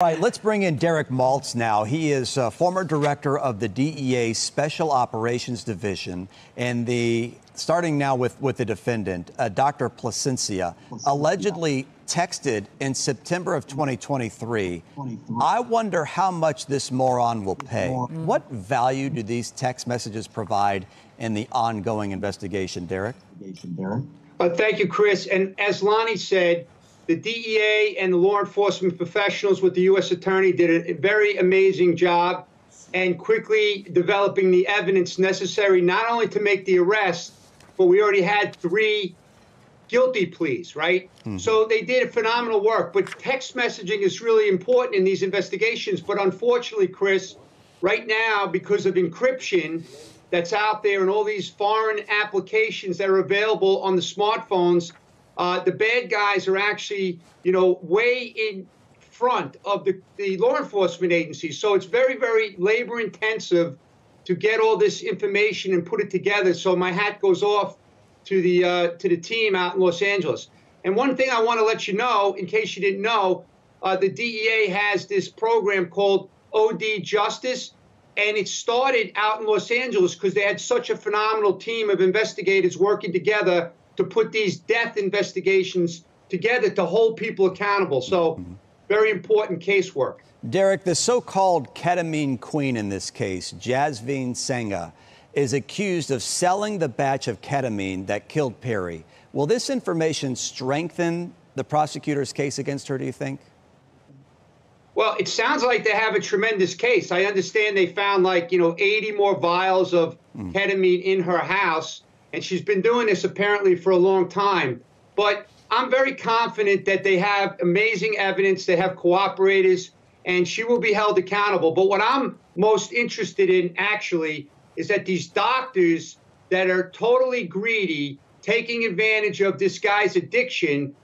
All right, let's bring in Derek Maltz now. He is former director of the DEA Special Operations Division, and starting now with the defendant, Dr. Placencia, allegedly texted in September of 2023. I wonder how much this moron will pay. What value do these text messages provide in the ongoing investigation, Derek? Thank you, Chris. And as Lonnie said, the DEA and the law enforcement professionals with the U.S. Attorney did a very amazing job and quickly developing the evidence necessary not only to make the arrest, but we already had 3 guilty pleas, right? So they did phenomenal work. But text messaging is really important in these investigations. But unfortunately, Chris, right now, because of encryption that's out there and all these foreign applications that are available on the smartphones, the bad guys are actually, way in front of the law enforcement agencies. So it's very, very labor intensive to get all this information and put it together. So my hat goes off to the team out in Los Angeles. And one thing I want to let you know, in case you didn't know, the DEA has this program called OD Justice, and it started out in Los Angeles because they had such a phenomenal team of investigators working together to put these death investigations together to hold people accountable. So very important casework. Derek, the so-called ketamine queen in this case, Jasveen Sangha, is accused of selling the batch of ketamine that killed Perry. Will this information strengthen the prosecutor's case against her, do you think? Well, it sounds like they have a tremendous case. I understand they found 80 more vials of ketamine in her house. And she's been doing this apparently for a long time. But I'm very confident that they have amazing evidence. They have cooperators, and she will be held accountable. But what I'm most interested in, actually, is that these doctors that are totally greedy, taking advantage of this guy's addiction,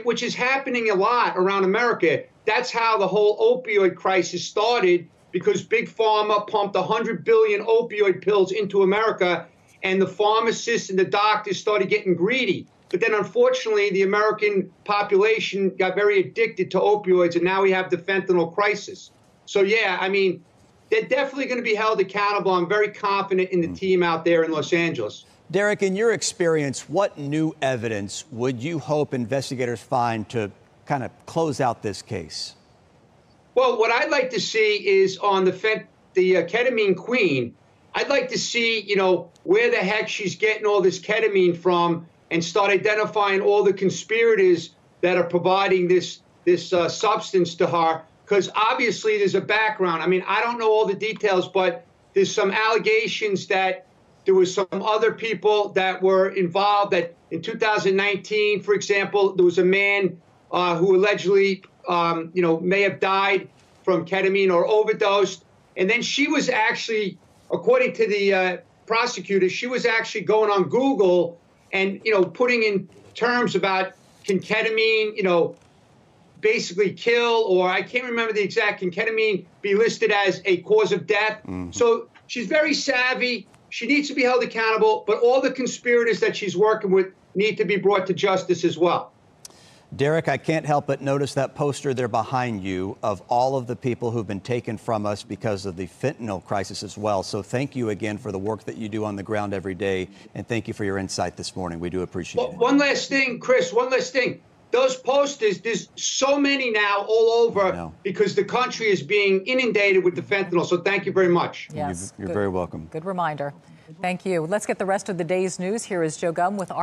which is happening a lot around America. That's how the whole opioid crisis started, because Big Pharma pumped 100 billion opioid pills into America. And the pharmacists and the doctors started getting greedy. But then, unfortunately, the American population got very addicted to opioids, and now we have the fentanyl crisis. So, yeah, I mean, they're definitely going to be held accountable. I'm very confident in the team out there in Los Angeles. Derek, in your experience, what new evidence would you hope investigators find to kind of close out this case? Well, what I'd like to see is on the ketamine queen, I'd like to see, where the heck she's getting all this ketamine from and start identifying all the conspirators that are providing this substance to her, because obviously there's a background. I mean, I don't know all the details, but there's some allegations that there was some other people that were involved, that in 2019, for example, there was a man who allegedly, may have died from ketamine or overdosed. And then she was actually, according to the prosecutor, she was actually going on Google and, putting in terms about, can ketamine, basically kill, or I can't remember the exact, can ketamine be listed as a cause of death? So she's very savvy. She needs to be held accountable, but all the conspirators that she's working with need to be brought to justice as well. Derek, I can't help but notice that poster there behind you of all of the people who've been taken from us because of the fentanyl crisis as well. So thank you again for the work that you do on the ground every day, and thank you for your insight this morning. We do appreciate it. One last thing, Chris, one last thing. Those posters, there's so many now all over because the country is being inundated with the fentanyl. So thank you very much. Yes, you're very welcome. Good reminder. Thank you. Let's get the rest of the day's news. Here is Joe Gum with our